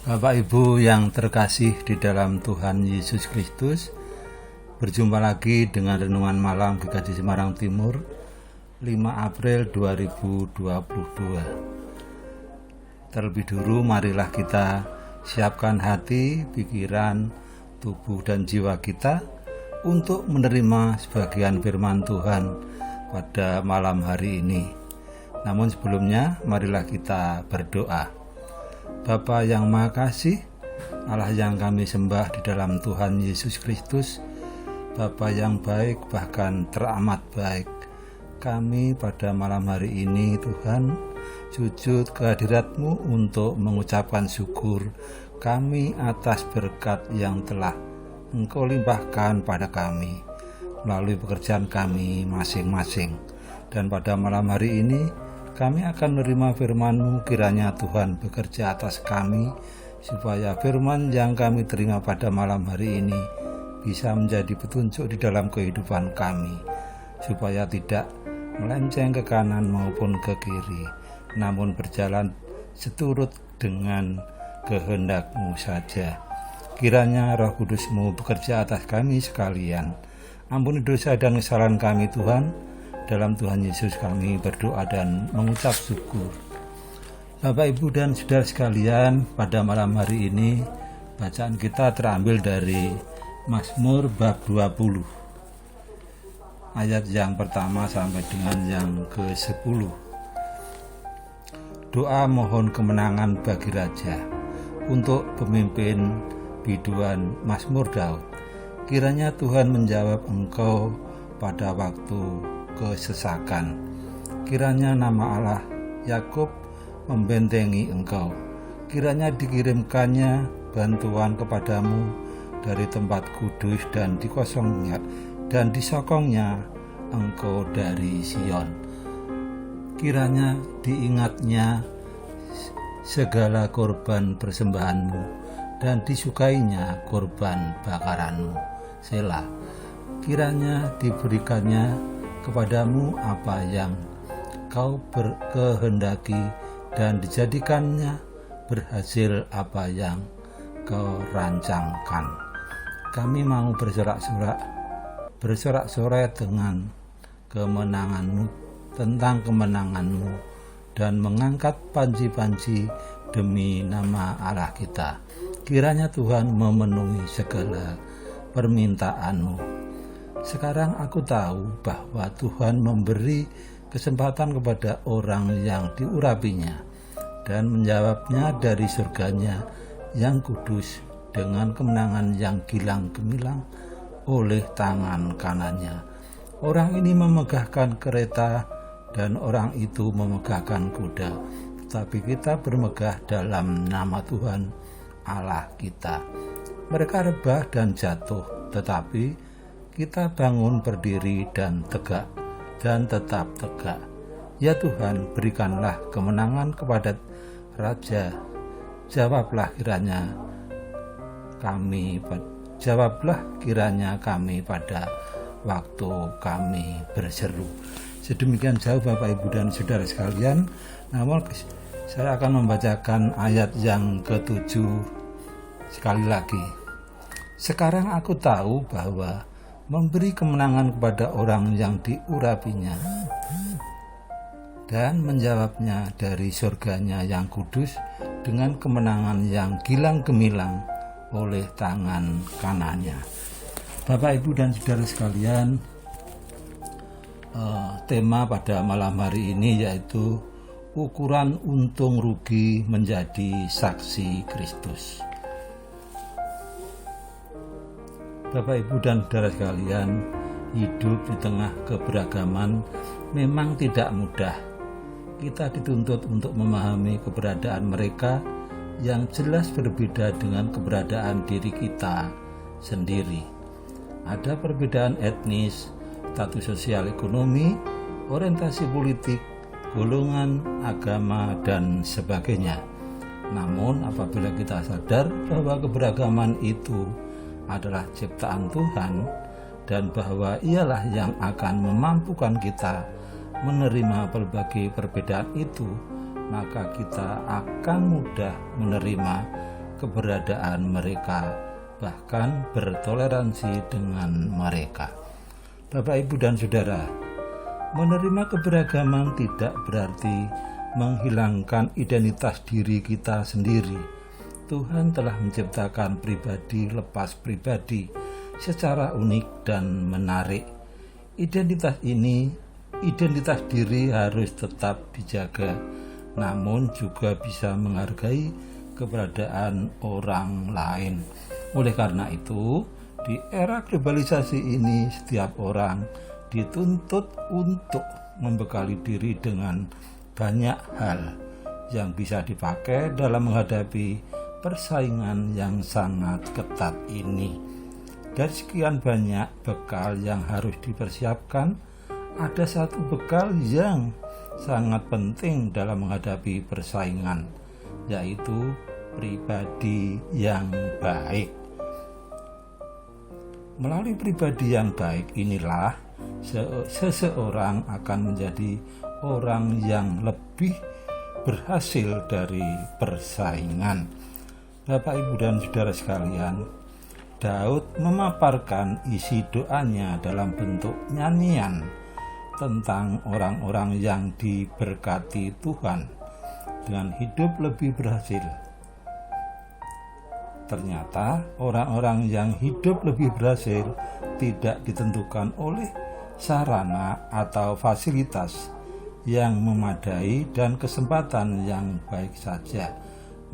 Bapak Ibu yang terkasih di dalam Tuhan Yesus Kristus, berjumpa lagi dengan Renungan Malam GKJ Semarang Timur 5 April 2022. Terlebih dulu marilah kita siapkan hati, pikiran, tubuh dan jiwa kita untuk menerima sebagian firman Tuhan pada malam hari ini. Namun sebelumnya marilah kita berdoa. Bapa yang Maha Kasih, Allah yang kami sembah di dalam Tuhan Yesus Kristus, Bapa yang baik bahkan teramat baik, kami pada malam hari ini Tuhan sujud kehadirat-Mu untuk mengucapkan syukur kami atas berkat yang telah Engkau limpahkan pada kami melalui pekerjaan kami masing-masing. Dan pada malam hari ini kami akan menerima firman-Mu, kiranya Tuhan bekerja atas kami, supaya firman yang kami terima pada malam hari ini bisa menjadi petunjuk di dalam kehidupan kami, supaya tidak melenceng ke kanan maupun ke kiri, namun berjalan seturut dengan kehendak-Mu saja. Kiranya Roh Kudus-Mu bekerja atas kami sekalian. Ampuni dosa dan kesalahan kami Tuhan. Dalam Tuhan Yesus kami berdoa dan mengucap syukur. Bapak, Ibu, dan saudara sekalian, pada malam hari ini bacaan kita terambil dari Mazmur bab 20 ayat yang pertama sampai dengan yang ke-10. Doa mohon kemenangan bagi Raja untuk pemimpin biduan Mazmur Daud. Kiranya Tuhan menjawab engkau pada waktu kesesakan. Kiranya nama Allah Yakub membentengi engkau. Kiranya dikirimkannya bantuan kepadamu dari tempat kudus dan disokongnya engkau dari Sion. Kiranya diingatnya segala korban persembahanmu dan disukainya korban bakaranmu. Selah. Kiranya diberikannya kepadamu apa yang kau berkehendaki dan dijadikannya berhasil apa yang kau rancangkan. Kami mau bersorak-sorai dengan kemenanganmu, tentang kemenanganmu, dan mengangkat panji-panji demi nama Allah kita. Kiranya Tuhan memenuhi segala permintaanmu. Sekarang aku tahu bahwa Tuhan memberi kesempatan kepada orang yang diurapinya dan menjawabnya dari surganya yang kudus dengan kemenangan yang gilang gemilang oleh tangan kanannya. Orang ini memegahkan kereta dan orang itu memegahkan kuda, tetapi kita bermegah dalam nama Tuhan Allah kita. Mereka rebah dan jatuh, tetapi kita bangun berdiri dan tegak dan tetap tegak. Ya Tuhan, berikanlah kemenangan kepada Raja. Jawablah kiranya kami pada waktu kami berseru. Sedemikian jauh Bapak, Ibu, dan saudara sekalian. Namun saya akan membacakan ayat yang ke-7 sekali lagi. Sekarang aku tahu bahwa memberi kemenangan kepada orang yang diurapinya dan menjawabnya dari surganya yang kudus dengan kemenangan yang gilang gemilang oleh tangan kanannya. Bapak, Ibu, dan saudara sekalian, tema pada malam hari ini yaitu ukuran untung rugi menjadi saksi Kristus. Bapak, Ibu, dan saudara sekalian, hidup di tengah keberagaman memang tidak mudah. Kita dituntut untuk memahami keberadaan mereka yang jelas berbeda dengan keberadaan diri kita sendiri. Ada perbedaan etnis, status sosial ekonomi, orientasi politik, golongan, agama, dan sebagainya. Namun apabila kita sadar bahwa keberagaman itu adalah ciptaan Tuhan dan bahwa ialah yang akan memampukan kita menerima berbagai perbedaan itu, maka kita akan mudah menerima keberadaan mereka, bahkan bertoleransi dengan mereka. Bapak, Ibu, dan Saudara, menerima keberagaman tidak berarti menghilangkan identitas diri kita sendiri. Tuhan telah menciptakan pribadi lepas pribadi secara unik dan menarik. Identitas diri harus tetap dijaga, namun juga bisa menghargai keberadaan orang lain. Oleh karena itu, di era globalisasi ini, setiap orang dituntut untuk membekali diri dengan banyak hal yang bisa dipakai dalam menghadapi persaingan yang sangat ketat ini. Dari sekian banyak bekal yang harus dipersiapkan, ada satu bekal yang sangat penting dalam menghadapi persaingan, yaitu pribadi yang baik. Melalui pribadi yang baik inilah seseorang akan menjadi orang yang lebih berhasil dari persaingan. Bapak, Ibu, dan Saudara sekalian, Daud memaparkan isi doanya dalam bentuk nyanyian tentang orang-orang yang diberkati Tuhan dengan hidup lebih berhasil. Ternyata orang-orang yang hidup lebih berhasil tidak ditentukan oleh sarana atau fasilitas yang memadai dan kesempatan yang baik saja,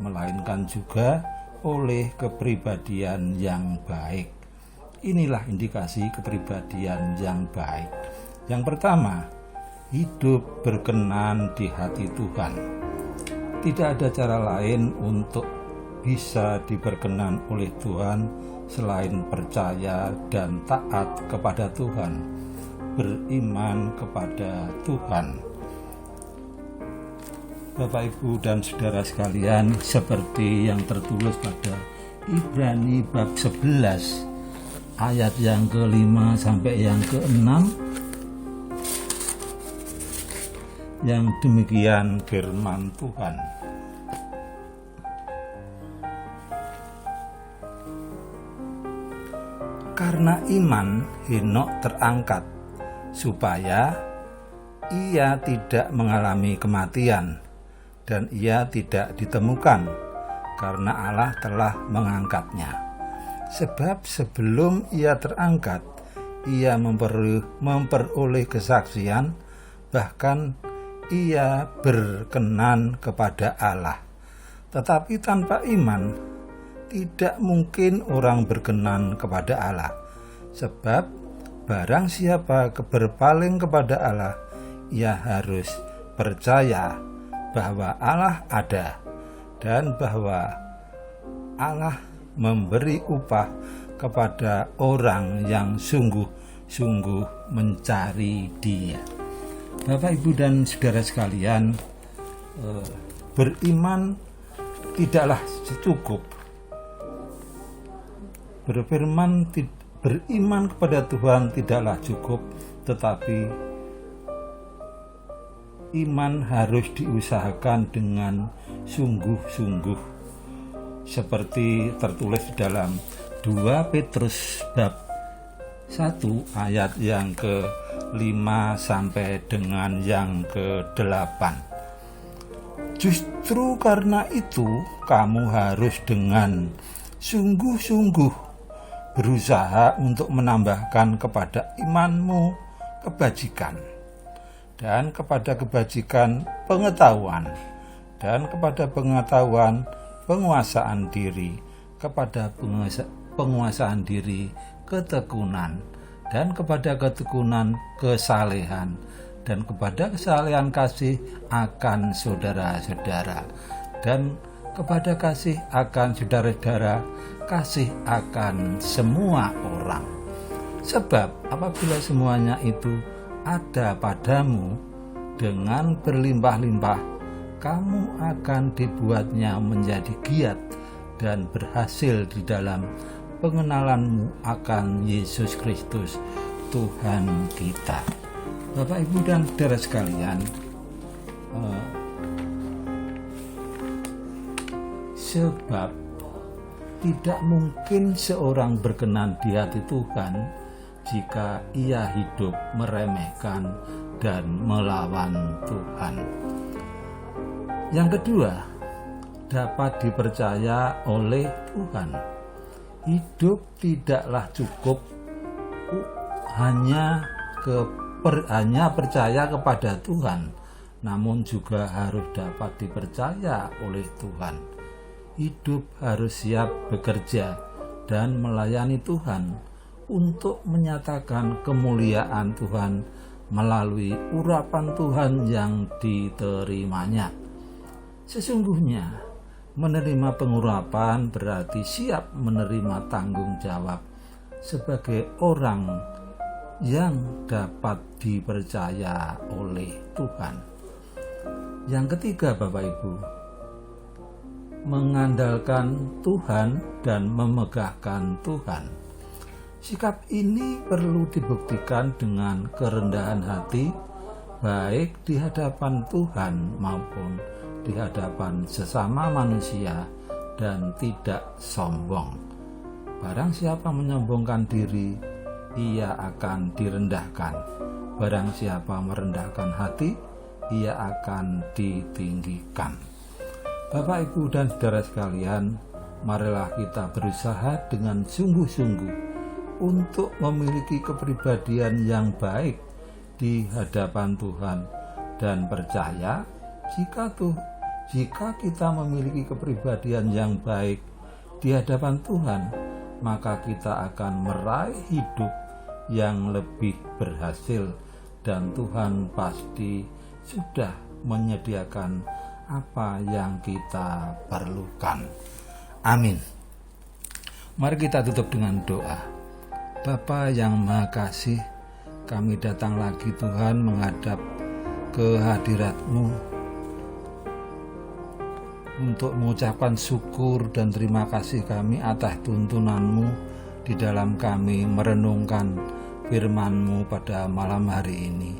melainkan juga oleh kepribadian yang baik. Inilah indikasi kepribadian yang baik. Yang pertama, hidup berkenan di hati Tuhan. Tidak ada cara lain untuk bisa diberkenan oleh Tuhan selain percaya dan taat kepada Tuhan, beriman kepada Tuhan. Bapak, Ibu, dan Saudara sekalian, seperti yang tertulis pada Ibrani bab 11 ayat yang ke-5 sampai yang ke-6, yang demikian firman Tuhan. Karena iman Henokh terangkat supaya ia tidak mengalami kematian, dan ia tidak ditemukan karena Allah telah mengangkatnya. Sebab sebelum ia terangkat, ia memperoleh kesaksian, bahkan ia berkenan kepada Allah. Tetapi tanpa iman, tidak mungkin orang berkenan kepada Allah. Sebab barang siapa berpaling kepada Allah, ia harus percaya bahwa Allah ada dan bahwa Allah memberi upah kepada orang yang sungguh-sungguh mencari Dia. Bapak, Ibu, dan Saudara sekalian, beriman tidaklah cukup. Beriman kepada Tuhan tidaklah cukup, tetapi iman harus diusahakan dengan sungguh-sungguh, seperti tertulis di dalam 2 Petrus bab 1 ayat yang ke-5 sampai dengan yang ke-8. Justru karena itu kamu harus dengan sungguh-sungguh berusaha untuk menambahkan kepada imanmu kebajikan, dan kepada kebajikan pengetahuan, dan kepada pengetahuan penguasaan diri, kepada penguasaan diri ketekunan, dan kepada ketekunan kesalehan, dan kepada kesalehan kasih akan saudara-saudara, dan kepada kasih akan saudara-saudara, kasih akan semua orang. Sebab apabila semuanya itu ada padamu dengan berlimpah-limpah, kamu akan dibuatnya menjadi giat dan berhasil di dalam pengenalanmu akan Yesus Kristus Tuhan kita. Bapak, Ibu, dan saudara sekalian, sebab tidak mungkin seorang berkenan di hati Tuhan jika ia hidup meremehkan dan melawan Tuhan. Yang kedua, dapat dipercaya oleh Tuhan. Hidup tidaklah cukup hanya percaya kepada Tuhan, namun juga harus dapat dipercaya oleh Tuhan. Hidup harus siap bekerja dan melayani Tuhan untuk menyatakan kemuliaan Tuhan melalui urapan Tuhan yang diterimanya. Sesungguhnya menerima pengurapan berarti siap menerima tanggung jawab sebagai orang yang dapat dipercaya oleh Tuhan. Yang ketiga, Bapak Ibu, mengandalkan Tuhan dan memegahkan Tuhan. Sikap ini perlu dibuktikan dengan kerendahan hati, baik di hadapan Tuhan maupun di hadapan sesama manusia, dan tidak sombong. Barang siapa menyombongkan diri, ia akan direndahkan. Barang siapa merendahkan hati, ia akan ditinggikan. Bapak, Ibu, dan saudara sekalian, marilah kita berusaha dengan sungguh-sungguh untuk memiliki kepribadian yang baik di hadapan Tuhan, dan percaya jika kita memiliki kepribadian yang baik di hadapan Tuhan, maka kita akan meraih hidup yang lebih berhasil, dan Tuhan pasti sudah menyediakan apa yang kita perlukan. Amin. Mari kita tutup dengan doa. Bapa yang Maha Kasih, kami datang lagi Tuhan menghadap ke hadirat-Mu untuk mengucapkan syukur dan terima kasih kami atas tuntunan-Mu di dalam kami merenungkan firman-Mu pada malam hari ini.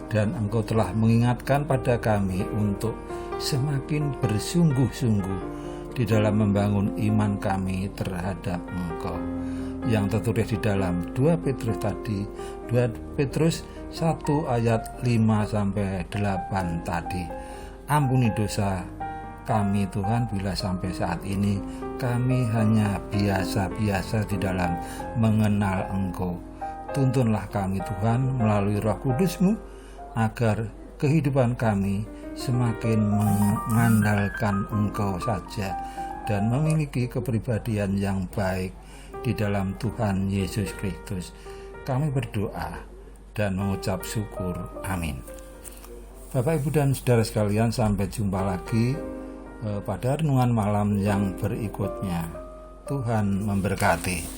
Dan Engkau telah mengingatkan pada kami untuk semakin bersungguh-sungguh di dalam membangun iman kami terhadap Engkau, yang tertulis di dalam 2 Petrus tadi, 2 Petrus 1 ayat 5-8 tadi. Ampuni dosa kami Tuhan, bila sampai saat ini kami hanya biasa-biasa di dalam mengenal Engkau. Tuntunlah kami Tuhan melalui Roh Kudus-Mu, agar kehidupan kami semakin mengandalkan Engkau saja dan memiliki kepribadian yang baik di dalam Tuhan Yesus Kristus. Kami berdoa dan mengucap syukur. Amin. Bapak, Ibu, dan saudara sekalian, sampai jumpa lagi pada renungan malam yang berikutnya. Tuhan memberkati.